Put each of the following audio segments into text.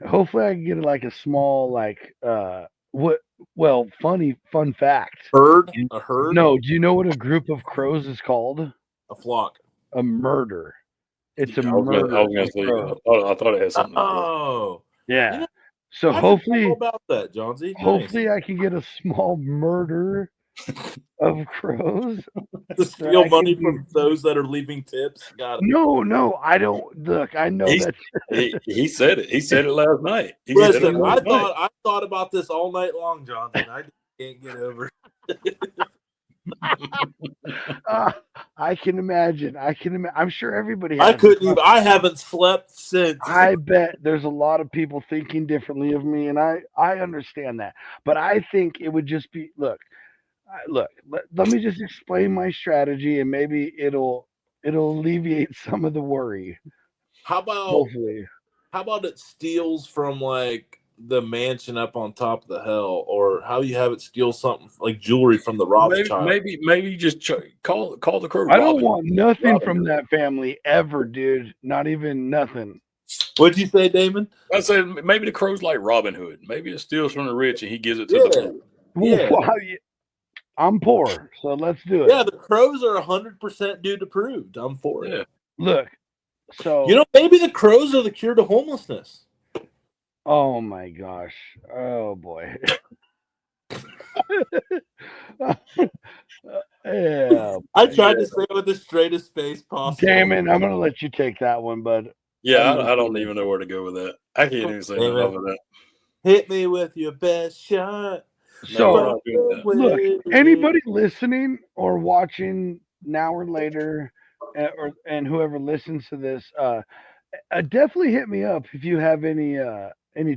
Hopefully I can get like a small what well, fun fact. Herd? You- A herd? No, do you know what a group of crows is called? A flock. A murder. It's a Yeah. murder I was gonna of say. crows. I thought it had something to do with it. Oh. You Yeah. know, So I forgot all hopefully about that, Johnsy. Nice. hopefully I can get a small murder of crows. To that steal I money can from those that are leaving tips. Got it. No, I don't look. I know He's- that He said it. He said it last night. He said it Listen, last night. I thought about this all night long, Johnson. I just can't get over it. I can imagine. I'm sure everybody has. I couldn't even. I haven't slept since. I bet there's a lot of people thinking differently of me, and I understand that. But I think it would just be look. Let me just explain my strategy, and maybe it'll alleviate some of the worry. How about Hopefully, it steals from like the mansion up on top of the hill, or how you have it steal something like jewelry from the Rothschild? Maybe just call the crow. I don't Robin. want nothing Robin from Hood. that family ever, dude. Not even nothing. What'd you say, Damon? I said maybe the crow's like Robin Hood. Maybe it steals from the rich and he gives it to the poor. Yeah. Well, I'm poor, so let's do it. Yeah, the crows are 100% due to proved. I'm for it. Yeah. Look, so You know, maybe the crows are the cure to homelessness. oh my gosh, oh boy. Yeah, I tried to say it with the straightest face possible. Damon, I'm gonna let you take that one, bud. Yeah, I don't even know where to go with that. I can't even say nothing over that. Hit me with your best shot. So, we're not doing that. look, anybody listening or watching now or later, and whoever listens to this, definitely hit me up if you have any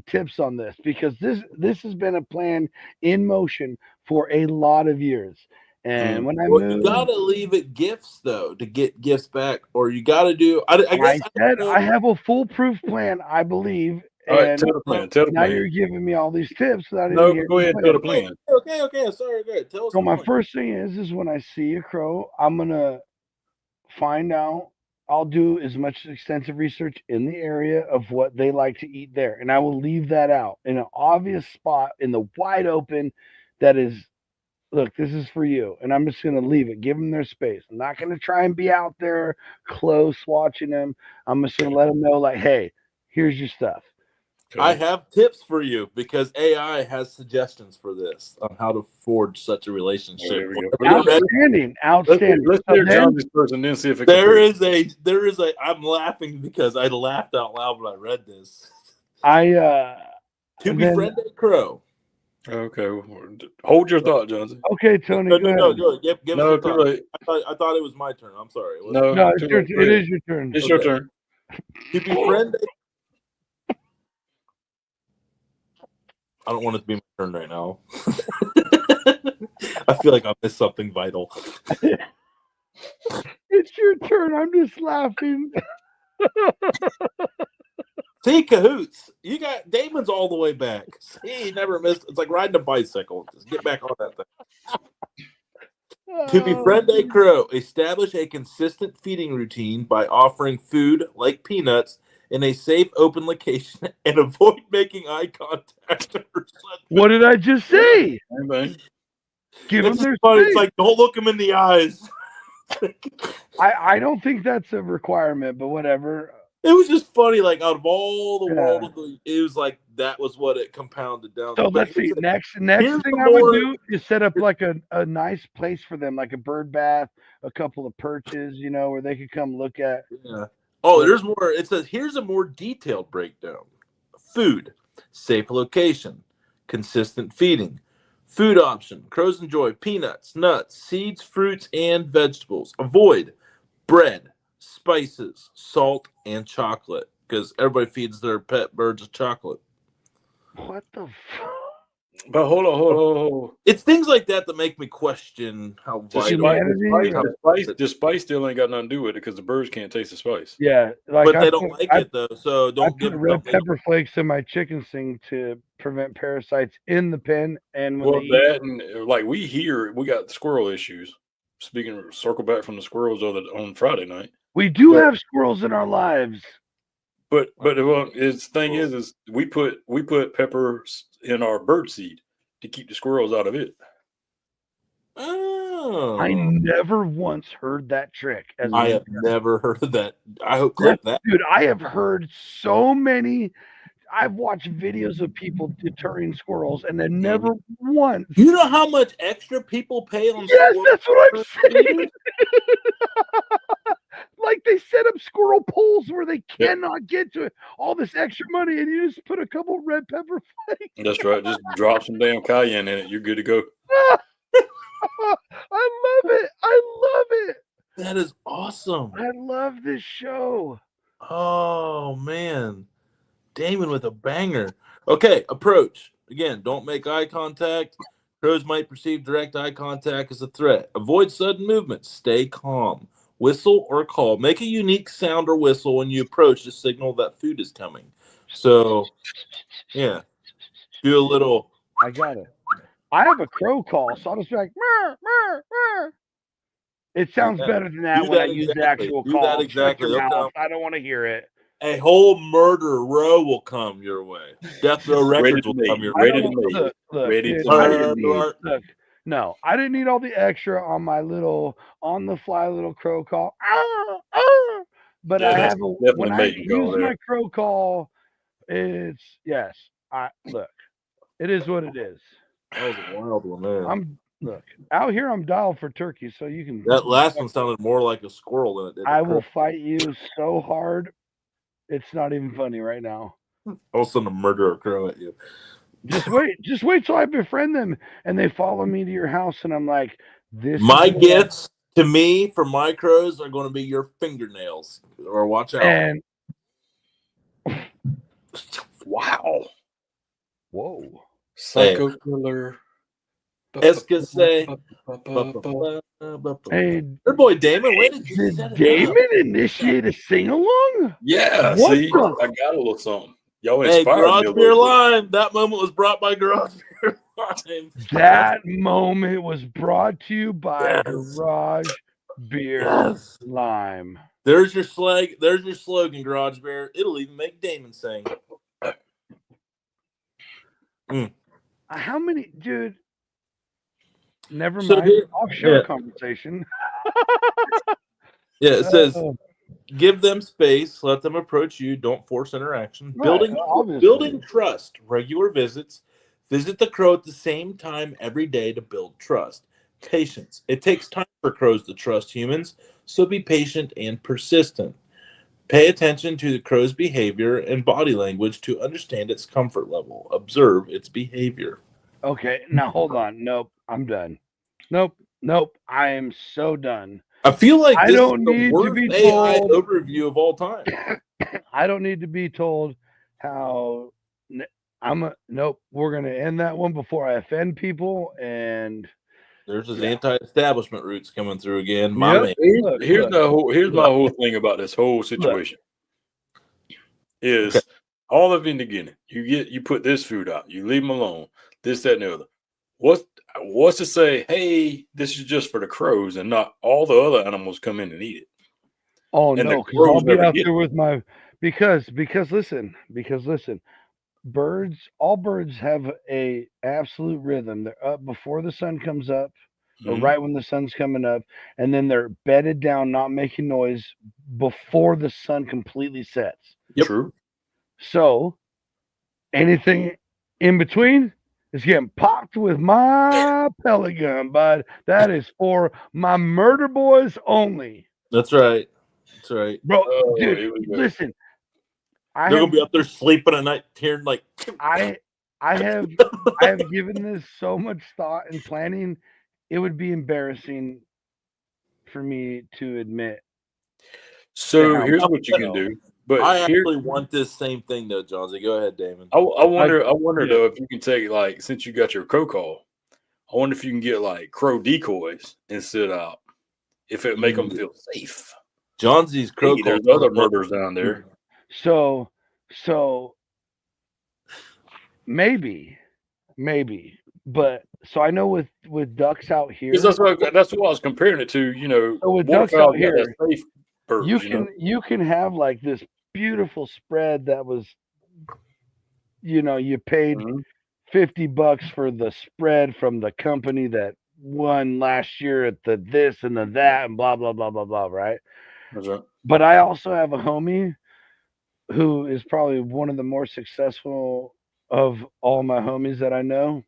tips on this, because this has been a plan in motion for a lot of years. And when I Well, moved, you gotta leave it gifts though to get gifts back, or you gotta do. I guess I have a foolproof plan, I believe. All right, And tell the plan. Tell the now plan. you're giving me all these tips without No, even hearing go ahead the and tell plan. the plan. Okay. Sorry, good. Tell us. So the my plan. first thing is when I see a crow, I'm gonna find out. I'll do as much extensive research in the area of what they like to eat there, and I will leave that out in an obvious spot in the wide open. That is, look, this is for you, and I'm just gonna leave it. Give them their space. I'm not gonna try and be out there close watching them. I'm just gonna let them know, like, hey, here's your stuff. I have tips for you because AI has suggestions for this on how to forge such a relationship. Outstanding. Let's hear Johnson's first and then see if it there is a. I'm laughing because I laughed out loud when I read this. To befriend a crow. Okay, hold your thought, Johnson. Okay, Tony. No, go ahead. no, give No, us too your late. thought. I thought it was my turn. I'm sorry. No, it's it is your turn. It's your turn. To befriend a I don't want it to be my turn right now. I feel like I missed something vital. It's your turn. I'm just laughing. See, cahoots. You got Damon's all the way back. See, he never missed. It's like riding a bicycle. Just get back on that thing. To befriend a crow, establish a consistent feeding routine by offering food like peanuts in a safe, open location and avoid making eye contact. What did I just say? Give them their space. It's like, don't look them in the eyes. I don't think that's a requirement, but whatever. It was just funny, like out of all the world, it was like that was what it compounded down. So let's see. Next thing I would do is set up like a nice place for them, like a bird bath, a couple of perches, where they could come look at. Yeah. Oh, there's more. It says here's a more detailed breakdown. Food, safe location, consistent feeding. Food option: crows enjoy peanuts, nuts, seeds, fruits, and vegetables. Avoid bread, spices, salt, and chocolate, because everybody feeds their pet birds chocolate. What the fuck? But hold on. It's things like that that make me question how vital. The spice still ain't got nothing to do with it because the birds can't taste the spice. Yeah, but they don't like it though, so don't give red pepper flakes in my chicken sing to prevent parasites in the pen. And and like we got squirrel issues. Speaking of, circle back from the squirrels on Friday night. We do have squirrels in our lives. But well, his thing is we put peppers in our bird seed to keep the squirrels out of it. Oh, I never once heard that trick. I have never heard of that. I hope clip that. Dude, I have heard so many. I've watched videos of people deterring squirrels, and then never once. You know how much extra people pay on? Yes, that's what I'm saying. Like they set up squirrel poles where they cannot get to it. All this extra money, and you just put a couple red pepper flakes. That's right. Just drop some damn cayenne in it. You're good to go. I love it. I love it. That is awesome. I love this show. Oh man, Damon with a banger. Okay, approach. Again, don't make eye contact. Crows might perceive direct eye contact as a threat. Avoid sudden movements. Stay calm. Whistle or call. Make a unique sound or whistle when you approach to signal that food is coming. So, yeah, do a little. I got it. I have a crow call, so I'll just be like, "Mer, mer, mer." It sounds better than that when I use the actual call. Do that exactly. I don't want to hear it. A whole murder row will come your way. Death row records will come your way. No, I didn't need all the extra on my on the fly little crow call. But I have when I use my crow call, it's look, it is what it is. That was a wild one, man. Look, out here I'm dialed for turkey, so you can. That last one sounded more like a squirrel than it did. I will fight you so hard, it's not even funny right now. I'll send a murderer crow at you. Just wait till I befriend them and they follow me to your house, and I'm like, this. My gifts to me for my crows are going to be your fingernails. Or watch out. And wow. Whoa. Psycho killer. Escasay. Hey, your boy Damon, when did you set it Damon initiate a sing-along? Yeah, see, I got a little something. Y'all inspired Garage me Beer Lime. That moment was brought by Garage Beer Lime. That moment was brought to you by Garage Beer Lime. There's your slogan, Garage Beer. It'll even make Damon sing. How many, dude? Never mind. Offshore conversation. It says, give them space, let them approach you, don't force interaction. Right, building trust, regular visits. Visit the crow at the same time every day to build trust. Patience. It takes time for crows to trust humans, so be patient and persistent. Pay attention to the crow's behavior and body language to understand its comfort level. Observe its behavior. Okay, now hold on. Nope, I'm done. Nope, I am so done. I feel like I don't need to be told overview of all time. I don't need to be told how nope. We're gonna end that one before I offend people. And there's his anti-establishment roots coming through again. Here's my whole thing about this whole situation. Is all of in the beginning, you put this food out, you leave them alone, this, that, and the other. What's to say, hey, this is just for the crows and not all the other animals come in and eat it? Oh, and no, because I'll be out there with my because listen, all birds have a absolute rhythm. They're up before the sun comes up, or right when the sun's coming up, and then they're bedded down, not making noise before the sun completely sets. Yep. True. So anything in between is getting popped with my pellet gun, bud. That is for my murder boys only. That's right. That's right. Bro, dude, listen. They're gonna be up there sleeping at night, tearing like I have given this so much thought and planning. It would be embarrassing for me to admit. So here's what you can do. But I actually want this same thing though, Johnsy. Go ahead, Damon. I wonder though if you can take, like, since you got your crow call, I wonder if you can get like crow decoys and sit out if it make them feel safe. Johnsy's crow call. There's other murders down there. So maybe, but so I know with ducks out here. That's what I was comparing it to. You know, so with ducks out here, you can have like this beautiful spread that was, you paid Mhm. $50 for the spread from the company that won last year at the this and the that and blah blah blah blah blah, right? That's right. But I also have a homie who is probably one of the more successful of all my homies that I know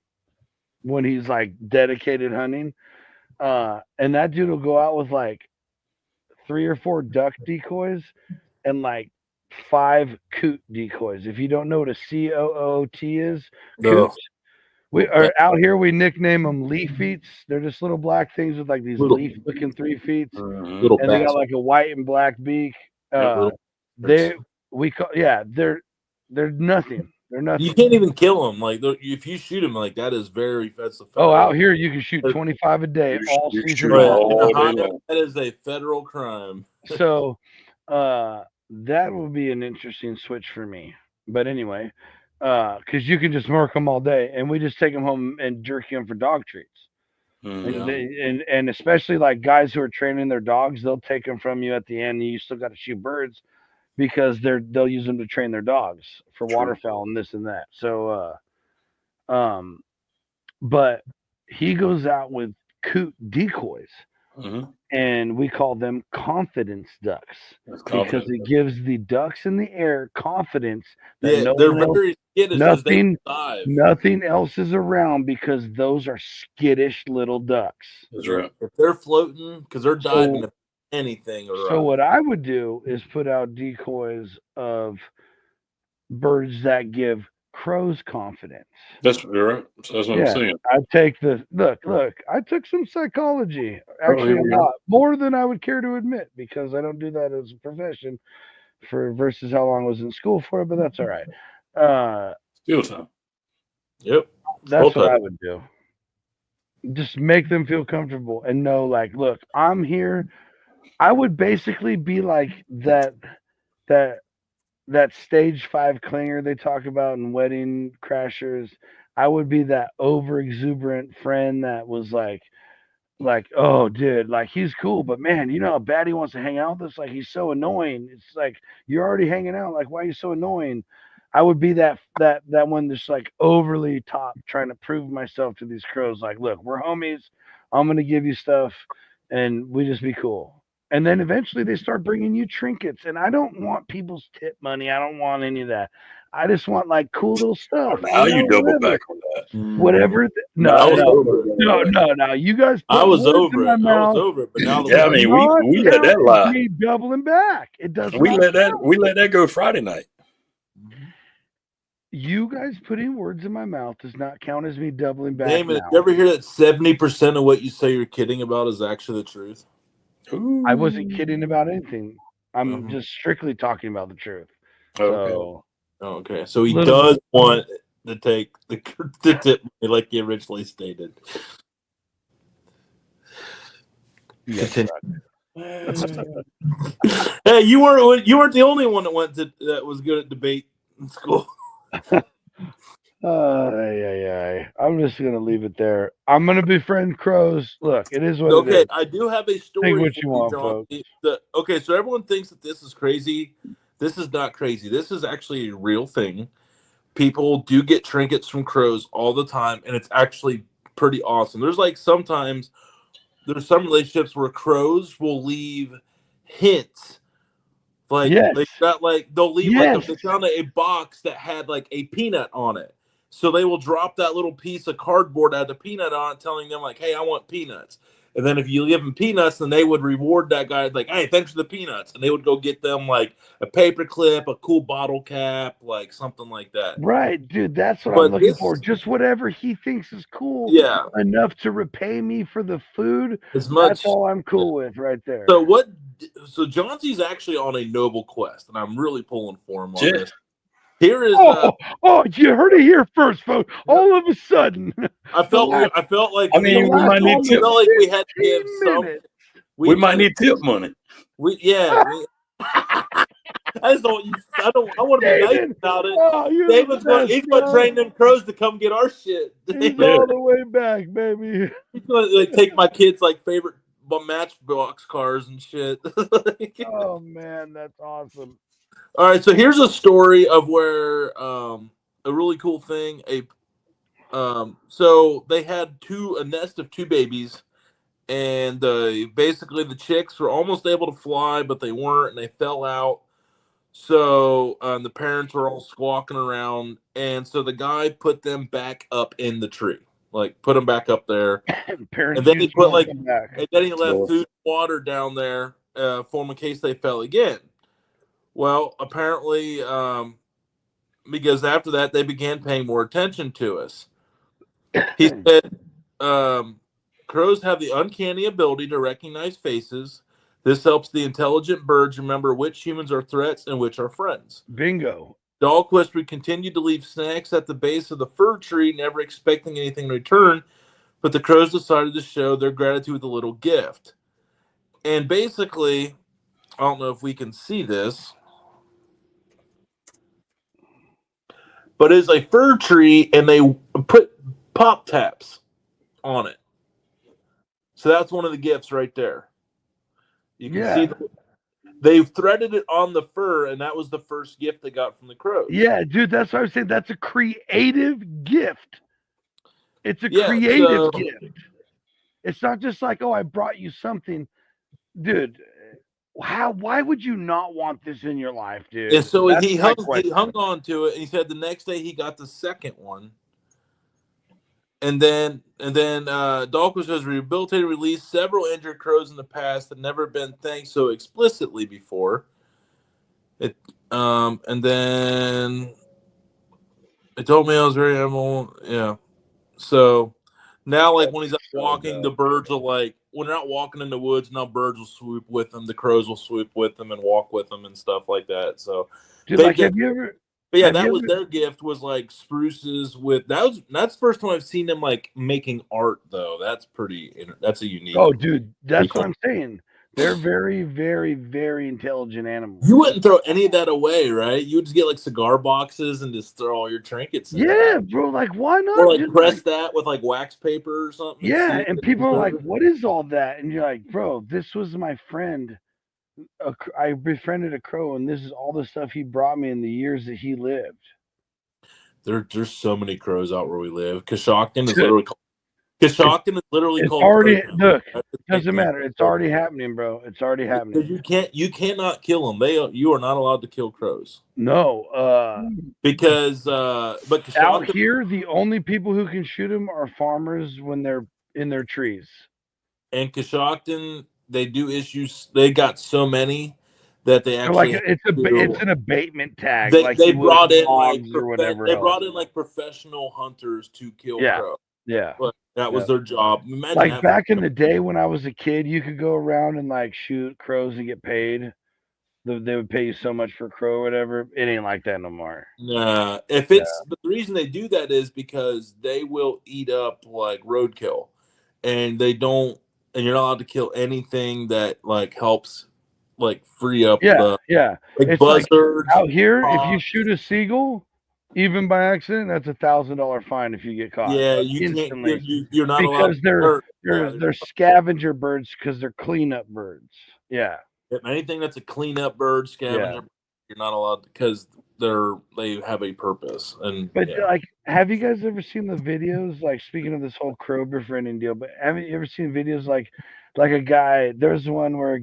when he's like dedicated hunting. And that dude will go out with like 3 or 4 duck decoys and like 5 coot decoys. If you don't know what a COOT is, coot. No, We are out here. We nickname them leaf feets. They're just little black things with like these little leaf-looking 3 feet, Mhm. little and they got bastard. like a white and black beak. Little They bastards. we call they're nothing. They're You nothing. can't even kill them. Like if you shoot them like that is that's a Oh, out federal. here you can shoot 25 a day all You season shoot 'em long. In all day Ohio, long. that is a federal crime. So that will be an interesting switch for me. But anyway, because you can just murk them all day, and we just take them home and jerky them for dog treats. And, Mhm. and especially like guys who are training their dogs, they'll take them from you at the end. And you still got to shoot birds because they'll use them to train their dogs for True. waterfowl and this and that. So, but he goes out with coot decoys, Mhm. and we call them confidence ducks That's because confident. it gives the ducks in the air confidence that Yeah, no they're one else, very skittish because they dive. nothing else is around because those are skittish little ducks. That's Yeah. right. If they're floating, because they're diving, So, if anything so arrives. what I would do is put out decoys of birds that give crows confidence. You're right. So that's what I'm Yeah, saying. I take the look. I took some psychology, actually here a we go. lot more than I would care to admit because I don't do that as a profession for versus how long I was in school for it. But that's all right. Still time. Yep. That's what I would do. Just make them feel comfortable and know, like, look, I'm here. I would basically be like that that stage 5 clinger they talk about in Wedding Crashers. I would be that over exuberant friend that was like, oh dude, like he's cool, but man, you know how bad he wants to hang out with us? Like he's so annoying. It's like you're already hanging out, like why are you so annoying? I would be that one that's like overly top trying to prove myself to these crows, like, look, we're homies, I'm gonna give you stuff and we just be cool. And then eventually they start bringing you trinkets. And I don't want people's tip money. I don't want any of that. I just want like cool little stuff. Now you double Whatever. back on that. Whatever. I was over it. No. You guys put I was words over in my it. I was mouth. over it. But now the Yeah, I mean, we let that lie. Me doubling back. It doesn't. We let that go Friday night. You guys putting words in my mouth does not count as me doubling back. Damon, did you ever hear that 70% of what you say you're kidding about is actually the truth? Ooh. I wasn't kidding about anything. I'm just strictly talking about the truth. Okay. So, okay. So he does want to take the tip money like he originally stated. Yes, hey, you weren't the only one that was good at debate in school. I'm just gonna leave it there. I'm gonna befriend crows. Look, it is what it is. Okay, I do have a story. Think what you want, folks. Okay, so everyone thinks that this is crazy. This is not crazy. This is actually a real thing. People do get trinkets from crows all the time, and it's actually pretty awesome. There's like sometimes there's some relationships where crows will leave hints. Like they'll leave they found a box that had like a peanut on it. So they will drop that little piece of cardboard that had a peanut on it, telling them like, hey, I want peanuts. And then if you give them peanuts, then they would reward that guy like, hey, thanks for the peanuts. And they would go get them like a paper clip, a cool bottle cap, like something like that. Right, dude. That's what I'm looking for. Just whatever he thinks is cool. Yeah. Enough to repay me for the food. As much. That's all I'm cool with right there. So Johnsy's actually on a noble quest, and I'm really pulling for him on this. Here is you heard it here first, folks. All of a sudden, I felt like we might need tip. We had to give some. We might need tip money. I want to be nice about it. David's he's going to train them crows to come get our shit. He's all the way back, baby. He's going to take my kids' like favorite Matchbox cars and shit. Oh man, that's awesome. All right, so here's a story of where a really cool thing. So they had a nest of 2 babies, and basically the chicks were almost able to fly, but they weren't, and they fell out. So the parents were all squawking around, and so the guy put them back up in the tree, like put them back up there, Parents and then he put won't come back. and then he left food and water down there for them in case they fell again. Well, apparently, because after that they began paying more attention to us. He said, crows have the uncanny ability to recognize faces. This helps the intelligent birds remember which humans are threats and which are friends. Bingo. Dahlquist would continue to leave snacks at the base of the fir tree, never expecting anything in return, but the crows decided to show their gratitude with a little gift. And basically, I don't know if we can see this, but it's a fir tree, and they put pop taps on it. So that's one of the gifts right there. You can see they've threaded it on the fur, and that was the first gift they got from the crows. Yeah, dude, that's what I was saying. That's a creative gift. It's a creative gift. It's not just like, oh, I brought you something. Dude, why would you not want this in your life, dude? And so he hung on to it, and he said the next day he got the second one. And then Dahlquist has rehabilitated and released several injured crows in the past that never been thanked so explicitly before. And then it told me I was very animal. Yeah. So now, like when he's out walking, the birds are like, when they're out walking in the woods, now birds will swoop with them, the crows will swoop with them and walk with them and stuff like that. So, dude, like, have you ever? But yeah, that was their gift, was like spruces with that's the first time I've seen them like making art though. That's a unique. Oh, dude, that's what I'm saying. They're very, very, very intelligent animals. You wouldn't throw any of that away, right? You would just get like cigar boxes and just throw all your trinkets in. Yeah, bro. Like, why not? Or like press that with like wax paper or something. Yeah, and people are like, "What is all that?" And you're like, "Bro, this was my friend. I befriended a crow, and this is all the stuff he brought me in the years that he lived." There's so many crows out where we live. Coshocton is literally called. Coshocton is literally called. Already, look, doesn't matter. It's already happening, bro. It's already happening. You cannot kill them. You are not allowed to kill crows. No, because but out here, the only people who can shoot them are farmers when they're in their trees. And Coshocton, they do issues. They got so many that they actually it's an abatement tag. They brought in brought in like professional hunters to kill crows. Yeah, but that was their job. Imagine like back in the day when I was a kid, you could go around and like shoot crows and get paid. They would pay you so much for a crow or whatever. It ain't like that no more. Nah, but the reason they do that is because they will eat up like roadkill, and they don't. And you're not allowed to kill anything that like helps like free up like buzzards. Like out here, if you shoot a seagull, even by accident, that's $1,000 fine if you get caught. Yeah, you can't. You're not allowed because they're scavenger birds because they're cleanup birds. Yeah. Anything that's a cleanup bird, scavenger, you're not allowed because they have a purpose. But like, have you guys ever seen the videos? Like, speaking of this whole crow befriending deal, but haven't you ever seen videos like a guy? There's one where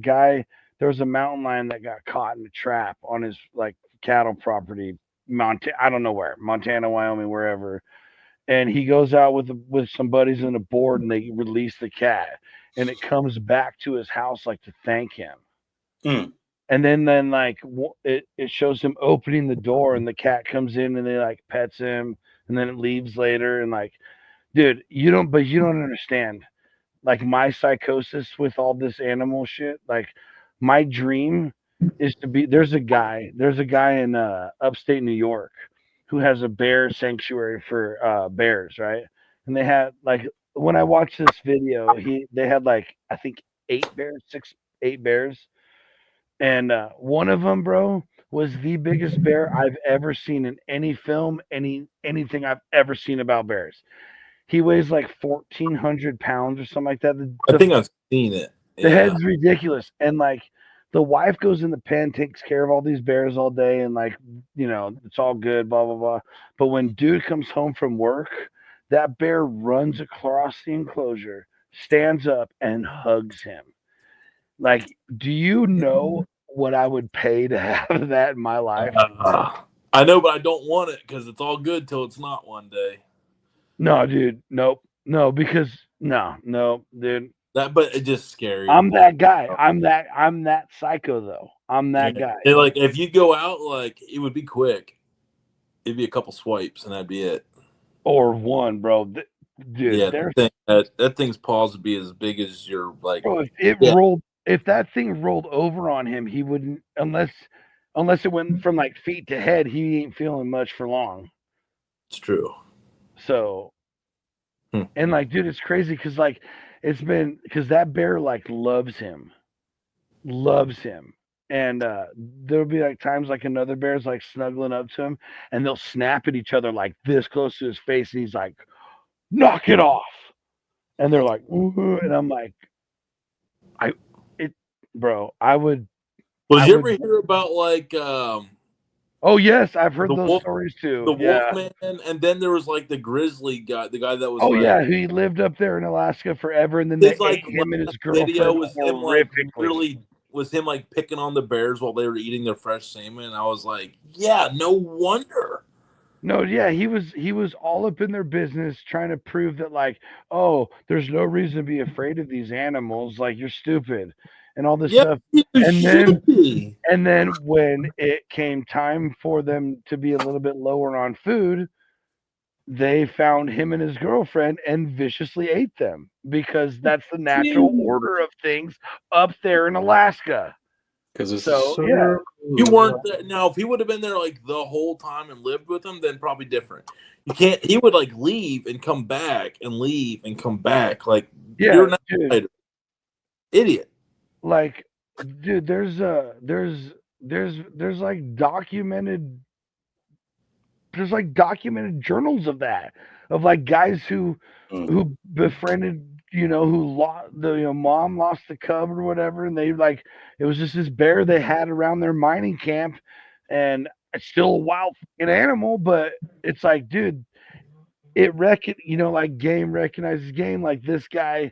there was a mountain lion that got caught in a trap on his like cattle property, I don't know where, Montana, Wyoming, wherever. And he goes out with some buddies on a board, and they release the cat, and it comes back to his house like to thank him. And then like it shows him opening the door, and the cat comes in, and they like pets him, and then it leaves later. And like, dude, you don't understand. Like, my psychosis with all this animal shit. Like, my dream is to be. There's a guy in upstate New York who has a bear sanctuary for bears, right? And they had like, when I watched this video, they had like, I think 8 bears. And one of them, bro, was the biggest bear I've ever seen in any film, anything I've ever seen about bears. He weighs like 1,400 pounds or something like that. I think I've seen it. The head's ridiculous. And like the wife goes in the pen, takes care of all these bears all day, and like, it's all good, blah blah blah. But when dude comes home from work, that bear runs across the enclosure, stands up, and hugs him. Like, do you know what I would pay to have that in my life? I know, but I don't want it because it's all good till it's not one day. No, dude, nope, no, because no, dude. But it's just scary. I'm that guy. I'm that psycho though. I'm that guy. And like, if you go out, like, it would be quick. It'd be a couple swipes and that'd be it. Or one, bro. Dude, yeah, that thing's paws would be as big as your like. Bro, if that thing rolled over on him, he wouldn't unless it went from like feet to head. He ain't feeling much for long. It's true. So, and like, dude, it's crazy because like because that bear like loves him, and there'll be like times like another bear's like snuggling up to him, and they'll snap at each other like this close to his face, and he's like, "Knock it off," and they're like, "Ooh," and I'm like, bro, I would. Well, did you ever hear about like? Oh yes, I've heard those stories too. The Wolfman, and then there was like the Grizzly guy, the guy that was. Oh yeah, he lived up there in Alaska forever, and then they ate him and his girlfriend. Video was him like him like picking on the bears while they were eating their fresh salmon. And I was like, yeah, no wonder. No, yeah, he was all up in their business trying to prove that like, oh, there's no reason to be afraid of these animals. Like, you're stupid. And all this stuff, and then when it came time for them to be a little bit lower on food, they found him and his girlfriend and viciously ate them because that's the natural order of things up there in Alaska. Because it's yeah. You weren't there. Now, if he would have been there like the whole time and lived with them, then probably different. You can't. He would like leave and come back and leave and come back. Like, you're not an idiot. Like, dude, there's like documented journals of that, of like guys who befriended, who lost mom lost the cub or whatever, and they like, it was just this bear they had around their mining camp, and it's still a wild animal, but it's like, dude, like game recognizes game. Like, this guy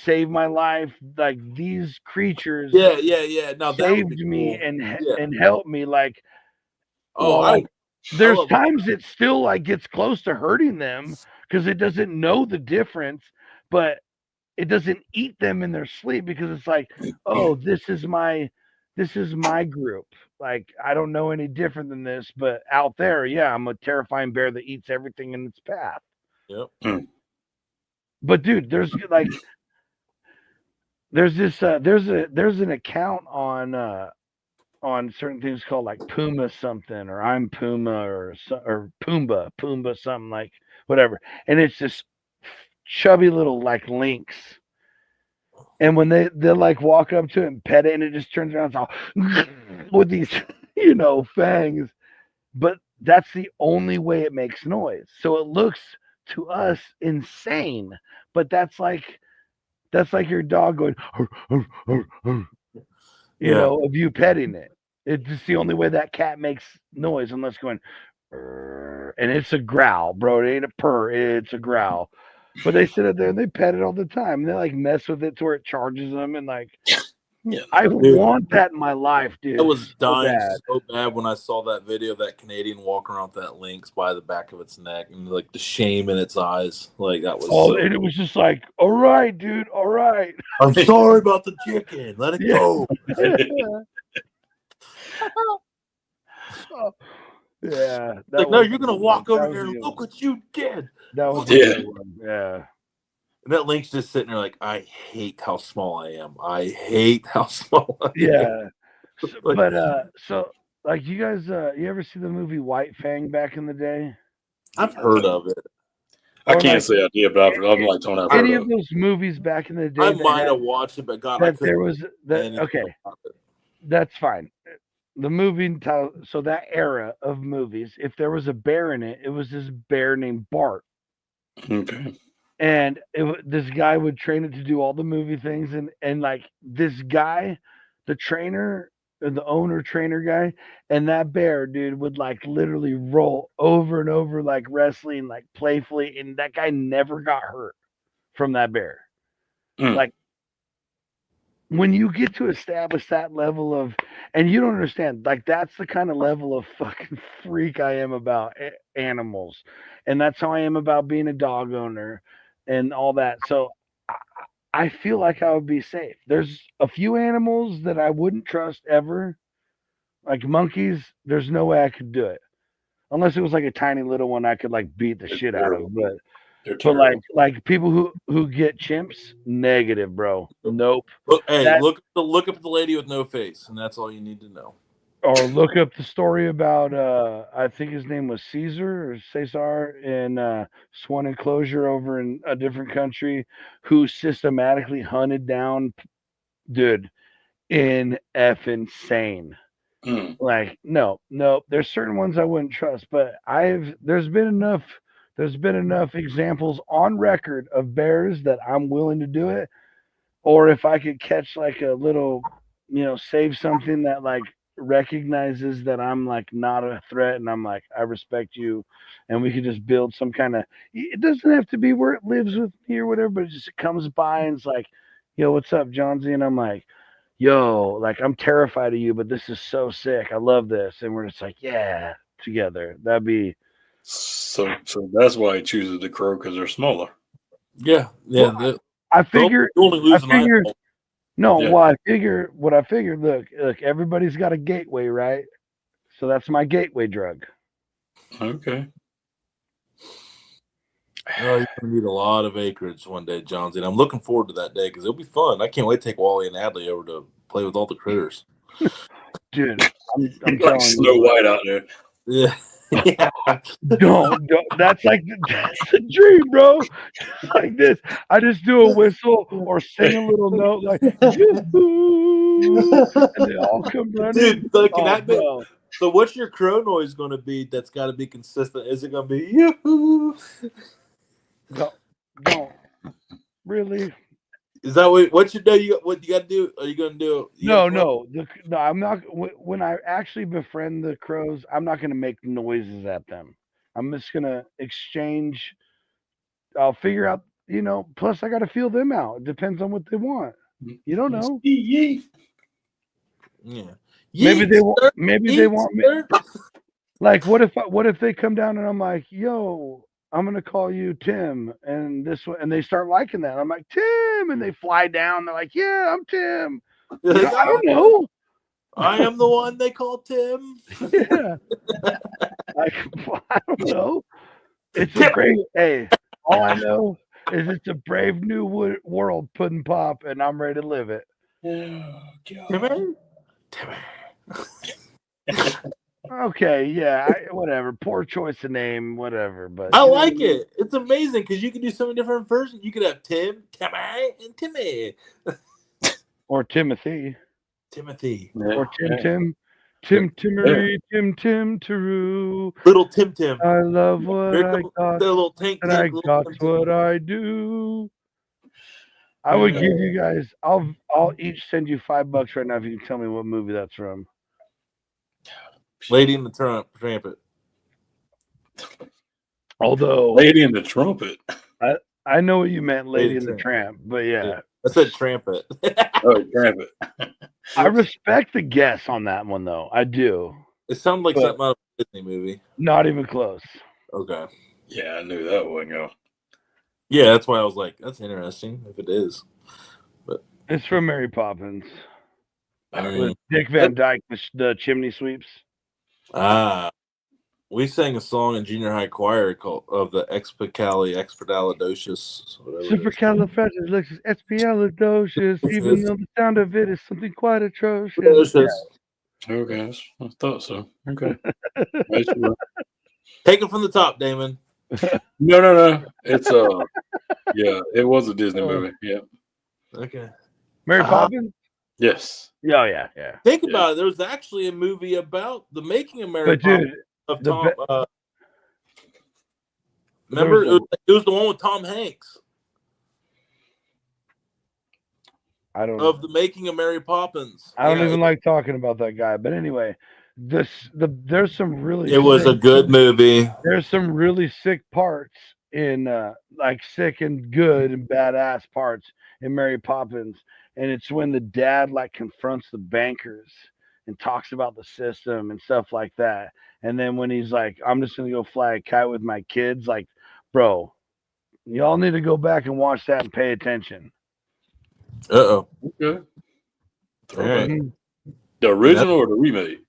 saved my life. Like, these creatures saved me and helped me. Like, there's times it still like gets close to hurting them because it doesn't know the difference, but it doesn't eat them in their sleep because it's like, oh, this is my group. Like, I don't know any different than this, but out there, yeah, I'm a terrifying bear that eats everything in its path. Yep. But dude, there's like, there's this there's an account on certain things called like Puma something, or I'm Puma, or Pumbaa something, like whatever, and it's this chubby little like lynx, and when they'll like walk up to it and pet it, and it just turns around, it's all with these fangs, but that's the only way it makes noise, so it looks to us insane, but that's like your dog going of you petting it. It's just the only way that cat makes noise, unless going, and it's a growl, bro. It ain't a purr, it's a growl. But they sit up there and they pet it all the time. And they like mess with it to where it charges them, and like, I want that in my life, dude. I was dying so bad when I saw that video of that Canadian walking around that lynx by the back of its neck, and like the shame in its eyes. Like, that was and it was just like, all right, dude, all right. I'm sorry about the chicken. Let it go. Yeah. Like, no, you're gonna walk over here and look what you did. That was yeah. And that link's just sitting there like, I hate how small I am. I hate how small I am. Yeah. So like, you guys, you ever see the movie White Fang back in the day? I've heard of it. I can't say I did, but I'm like, Tony, I've heard any of those movies back in the day. I might have watched it, but God, I there was that. Okay, that's fine. The movie, so that era of movies, if there was a bear in it, it was this bear named Bart. Okay. And this guy would train it to do all the movie things, and like, this guy the trainer, the owner trainer guy, and that bear, dude, would like literally roll over and over like wrestling, like playfully, and that guy never got hurt from that bear. Like when you get to establish that level of, and you don't understand, like that's the kind of level of fucking freak I am about animals, and that's how I am about being a dog owner and all that. So I feel like I would be safe. There's a few animals that I wouldn't trust ever, like monkeys. There's no way I could do it unless it was like a tiny little one I could like beat the shit out of. But like people who get chimps, negative, bro. Nope. Look up the lady with no face, and that's all you need to know. Or look up the story about I think his name was Cesar in Swan Enclosure over in a different country, who systematically hunted down, dude, in effing insane. Like no, there's certain ones I wouldn't trust, but there's been enough examples on record of bears that I'm willing to do it. Or if I could catch like a little, save something that like recognizes that I'm like not a threat, and I'm like, I respect you, and we could just build some kind of, it doesn't have to be where it lives with me or whatever, but it just comes by and it's like, yo, what's up, Johnsy? And I'm like, yo, like I'm terrified of you, but this is so sick. I love this. And we're just like, yeah, together. That'd be so that's why he chooses the crow, because they're smaller. Yeah. Well, I figure no, Yeah. well, I figured, look, everybody's got a gateway, right? So that's my gateway drug. Okay. Oh, you're gonna need a lot of acreage one day, Johnsy, and I'm looking forward to that day because it'll be fun. I can't wait to take Wally and Adley over to play with all the critters. Dude, I'm like telling Snow White out there. Yeah. Don't. That's a dream, bro. Like this, I just do a whistle or sing a little note like, yoo-hoo, and they all come running. Dude, so what's your crow noise going to be? That's got to be consistent. Is it going to be yoo-hoo? Don't really. Is that what you do? What you got to do? Are you going to do? No. I'm not. When I actually befriend the crows, I'm not going to make noises at them. I'm just going to exchange. I'll figure out. Plus I got to feel them out. It depends on what they want. You don't know. Yeah. Maybe they want. Maybe they want me. Like, what if they come down and I'm like, yo, I'm gonna call you Tim, and this one, and they start liking that. I'm like, Tim, and they fly down. They're like, yeah, I'm Tim. I don't know. I am the one they call Tim. Yeah. Like, I don't know. It's a brave. Hey, all I know is it's a brave new world, pudding pop, and I'm ready to live it. Timmy. Okay, yeah, whatever. Poor choice of name, whatever. But I like it. It's amazing because you can do so many different versions. You could have Tim, Timmy, and Timmy, or Timothy, or Tim, Taroo, little Tim. I love what I got, little tank, and I got what I do. I would give you guys. I'll each send you $5 right now if you can tell me what movie that's from. Lady in the Trumpet. Although Lady in the Trumpet. I know what you meant, Lady in the Tramp, but yeah. I said Trampet. Oh, Trampet. I respect the guess on that one, though. I do. It sounded like something out of a Disney movie. Not even close. Okay. Yeah, I knew that one go. Yeah, that's why I was like, that's interesting if it is. But it's from Mary Poppins. With Dick Van Dyke, the chimney sweeps. We sang a song in junior high choir called of the Expialidocious. Supercalifragilisticexpialidocious, even though the sound of it is something quite atrocious. Yeah. Okay, I thought so. Okay. Take it from the top, Damon. No. It's yeah, it was a Disney movie. Yeah. Okay. Mary Poppins? Yes. Yeah. Think about it. There was actually a movie about the making of Mary Poppins. Remember, it was the one with Tom Hanks. I don't of the making of Mary Poppins. I don't even like talking about that guy. But anyway, there's some really It was a good movie. There's some really sick parts in like sick and good and badass parts in Mary Poppins. And it's when the dad like confronts the bankers and talks about the system and stuff like that. And then when he's like, I'm just gonna go fly a kite with my kids, like, bro, y'all need to go back and watch that and pay attention. Uh-oh. Okay. All right. The original or the remake?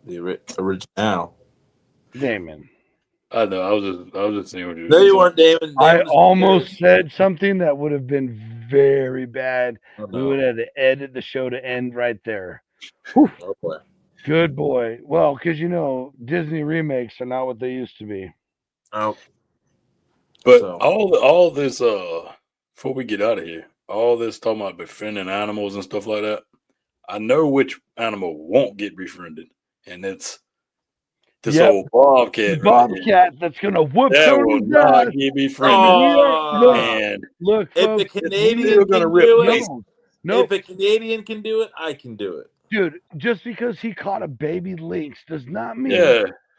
The original. Damon. I know. I was just saying what you. No, you weren't, Damon. I almost said something that would have been very bad. Oh, no. We would have to edit the show to end right there. Oh, boy. Good boy. Well, because Disney remakes are not what they used to be. Oh. But all this before we get out of here, all this talking about befriending animals and stuff like that. I know which animal won't get befriended, and it's this old bobcat. Bobcat that's gonna whoop Tony's not get befriended. Look, if folks, the Canadian can do it, if a Canadian can do it, I can do it. Dude, just because he caught a baby lynx does not mean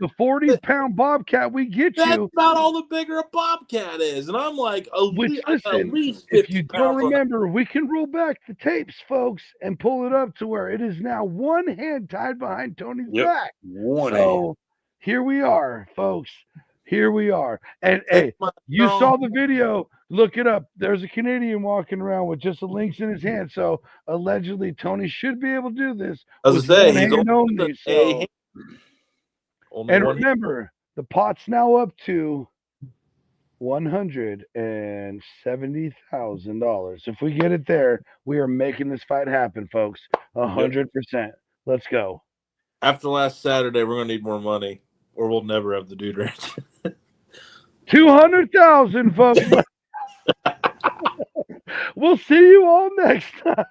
the 40-pound bobcat we get That's you. about all the bigger a bobcat is. And I'm like, at least 50 if you don't pounds remember, we can roll back the tapes, folks, and pull it up to where it is now one hand tied behind Tony's back. So here we are, folks. Here we are. And hey, you saw the video. Look it up. There's a Canadian walking around with just a lynx in his hand. So allegedly, Tony should be able to do this. As I say, he's only. So. And remember, the pot's now up to $170,000. If we get it there, we are making this fight happen, folks. 100%. Let's go. After last Saturday, we're gonna need more money, or we'll never have the Dude Ranch. 200,000, folks. We'll see you all next time.